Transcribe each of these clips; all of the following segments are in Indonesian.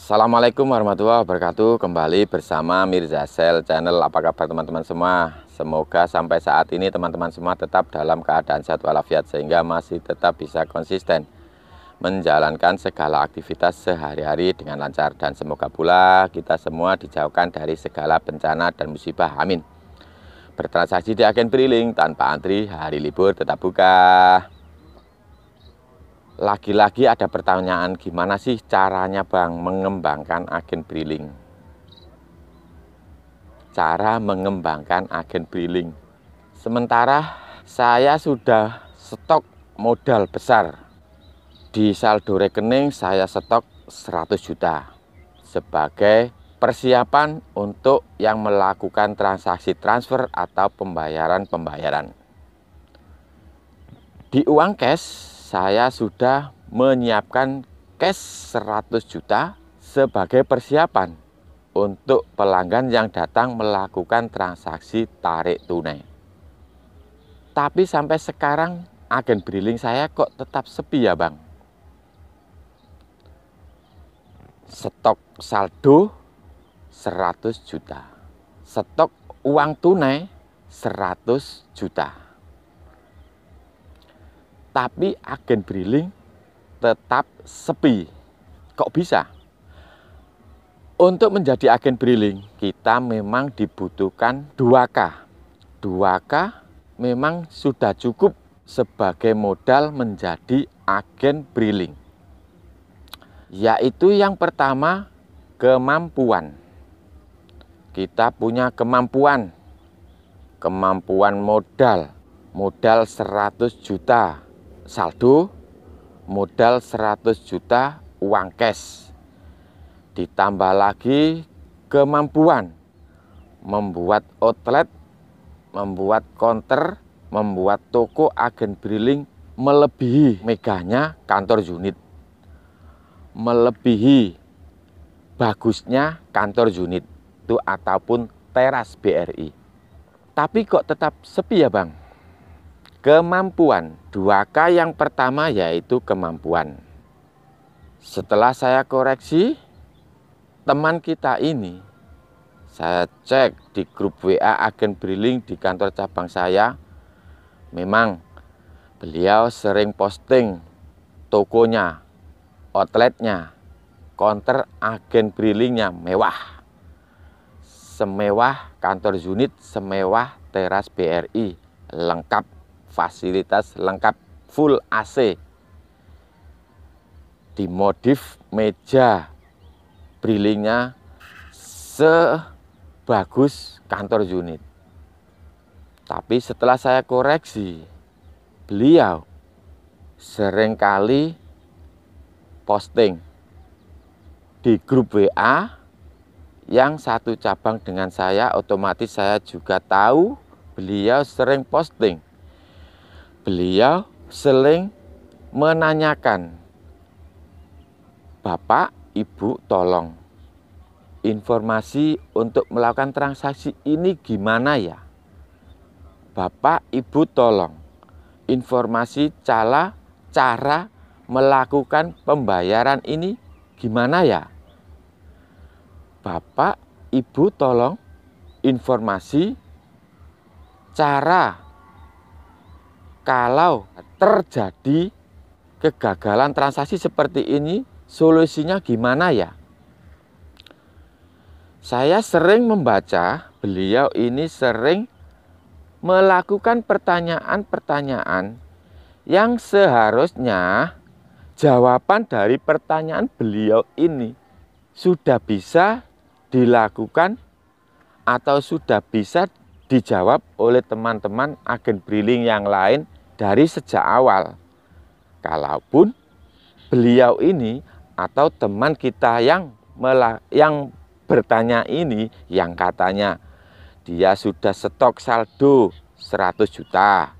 Assalamualaikum warahmatullahi wabarakatuh. Kembali bersama Mirza Sel Channel. Apa kabar teman-teman semua? Semoga sampai saat ini teman-teman semua tetap dalam keadaan sehat walafiat, sehingga masih tetap bisa konsisten menjalankan segala aktivitas sehari-hari dengan lancar. Dan semoga pula kita semua dijauhkan dari segala bencana dan musibah. Amin. Bertransaksi di agen briling tanpa antri, hari libur tetap buka. Lagi-lagi ada pertanyaan, gimana sih caranya Bang mengembangkan agen briling? Cara mengembangkan agen briling. Sementara saya sudah stok modal besar. Di saldo rekening saya stok 100 juta. Sebagai persiapan untuk yang melakukan transaksi transfer atau pembayaran. Di uang cash, saya sudah menyiapkan cash 100 juta sebagai persiapan untuk pelanggan yang datang melakukan transaksi tarik tunai. Tapi sampai sekarang agen briling saya kok tetap sepi ya Bang. Stok saldo 100 juta. Stok uang tunai 100 juta. Tapi agen briling tetap sepi. Kok bisa? Untuk menjadi agen briling, kita memang dibutuhkan 2K. 2K memang sudah cukup sebagai modal menjadi agen briling. Yaitu yang pertama, kemampuan. Kita punya kemampuan modal 100 juta. Saldo, modal 100 juta uang cash. Ditambah lagi kemampuan membuat outlet, membuat counter, membuat toko agen briling melebihi megahnya kantor unit, melebihi bagusnya kantor unit itu ataupun teras BRI. Tapi kok tetap sepi ya Bang? Kemampuan 2K yang pertama yaitu kemampuan. Setelah saya koreksi, teman kita ini, saya cek di grup WA agen briling di kantor cabang saya, memang beliau sering posting tokonya, outletnya, counter agen brilingnya mewah. Semewah kantor unit, semewah teras BRI, lengkap. Fasilitas lengkap, full AC, dimodif meja brilingnya sebagus kantor unit. Tapi setelah saya koreksi, beliau seringkali posting di grup WA yang satu cabang dengan saya, otomatis saya juga tahu beliau sering posting. Beliau sering menanyakan, Bapak, Ibu, tolong informasi untuk melakukan transaksi ini gimana ya? Bapak, Ibu, tolong informasi cara melakukan pembayaran ini gimana ya? Bapak, Ibu, tolong informasi cara kalau terjadi kegagalan transaksi seperti ini, solusinya gimana ya? Saya sering membaca, beliau ini sering melakukan pertanyaan-pertanyaan yang seharusnya jawaban dari pertanyaan beliau ini sudah bisa dilakukan atau sudah bisa dijawab oleh teman-teman agen briling yang lain dari sejak awal. Kalaupun beliau ini atau teman kita yang bertanya ini, yang katanya dia sudah stok saldo 100 juta,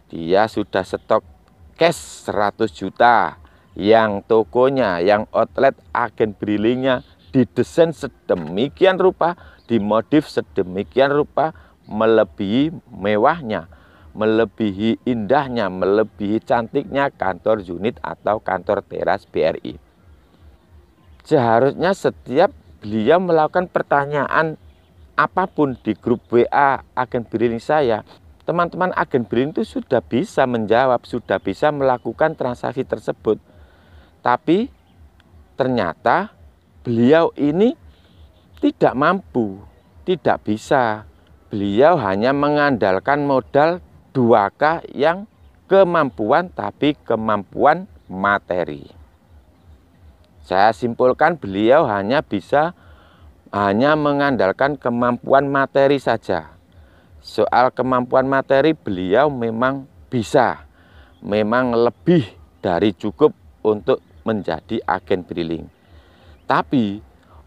dia sudah stok cash 100 juta, yang tokonya, yang outlet agen brilingnya didesain sedemikian rupa, dimodif sedemikian rupa, melebihi mewahnya, melebihi indahnya, melebihi cantiknya kantor unit atau kantor teras BRI. seharusnya setiap beliau melakukan pertanyaan apapun di grup WA agen briling saya, teman-teman agen briling itu sudah bisa menjawab, sudah bisa melakukan transaksi tersebut. Tapi ternyata beliau ini tidak mampu, tidak bisa. Beliau hanya mengandalkan modal 2K yang kemampuan, tapi kemampuan materi. Saya simpulkan beliau hanya mengandalkan kemampuan materi saja. Soal kemampuan materi beliau memang bisa, memang lebih dari cukup untuk menjadi agen briling. Tapi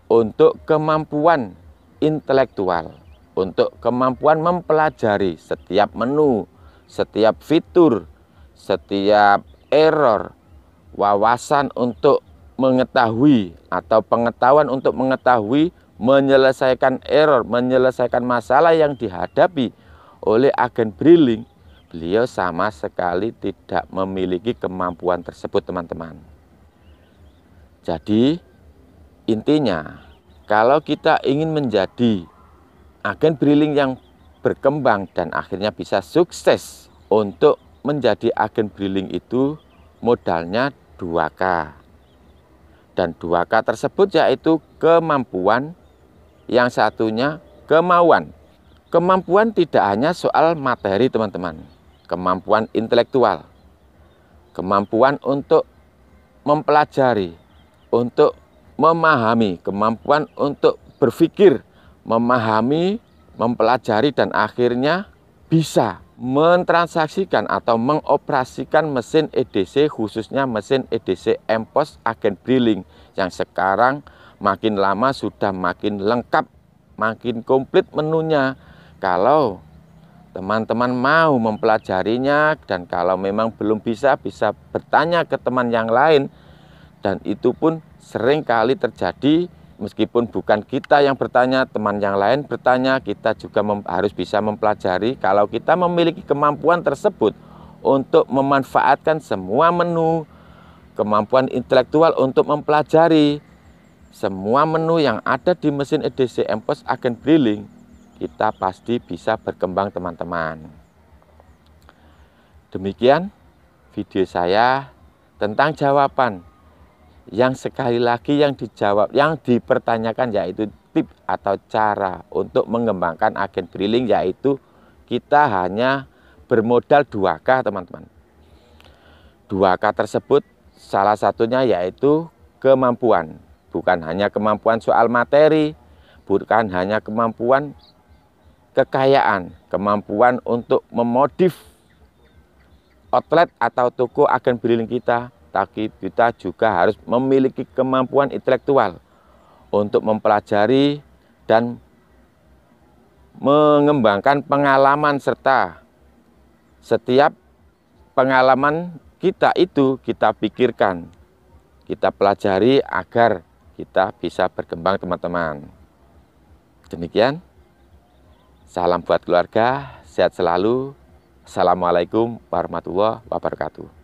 untuk kemampuan intelektual, untuk kemampuan mempelajari setiap menu, setiap fitur, setiap error, wawasan untuk mengetahui atau pengetahuan untuk mengetahui, menyelesaikan error, menyelesaikan masalah yang dihadapi oleh agen briling, beliau sama sekali tidak memiliki kemampuan tersebut, teman-teman. Jadi intinya, kalau kita ingin menjadi agen briling yang berkembang dan akhirnya bisa sukses, untuk menjadi agen briling itu modalnya 2K. Dan 2K tersebut yaitu kemampuan, yang satunya kemauan. Kemampuan tidak hanya soal materi, teman-teman. Kemampuan intelektual, kemampuan untuk mempelajari, untuk memahami, kemampuan untuk berpikir, memahami, mempelajari, dan akhirnya bisa mentransaksikan atau mengoperasikan mesin EDC, khususnya mesin EDC MPOS agen briling yang sekarang makin lama sudah makin lengkap, makin komplit menunya. Kalau teman-teman mau mempelajarinya, dan kalau memang belum bisa bertanya ke teman yang lain. Dan itu pun sering kali terjadi, meskipun bukan kita yang bertanya, teman yang lain bertanya, kita juga harus bisa mempelajari. Kalau kita memiliki kemampuan tersebut untuk memanfaatkan semua menu, kemampuan intelektual untuk mempelajari semua menu yang ada di mesin EDC MPOS agen briling, kita pasti bisa berkembang, teman-teman. Demikian video saya tentang jawaban yang sekali lagi yang dijawab, yang dipertanyakan yaitu tip atau cara untuk mengembangkan agen briling, yaitu kita hanya bermodal 2K, teman-teman. 2K tersebut salah satunya yaitu kemampuan. Bukan hanya kemampuan soal materi, bukan hanya kemampuan kekayaan, kemampuan untuk memodif outlet atau toko agen briling kita, tapi kita juga harus memiliki kemampuan intelektual untuk mempelajari dan mengembangkan pengalaman, serta setiap pengalaman kita itu kita pikirkan, kita pelajari agar kita bisa berkembang, teman-teman. Demikian, salam buat keluarga, sehat selalu. Assalamualaikum warahmatullahi wabarakatuh.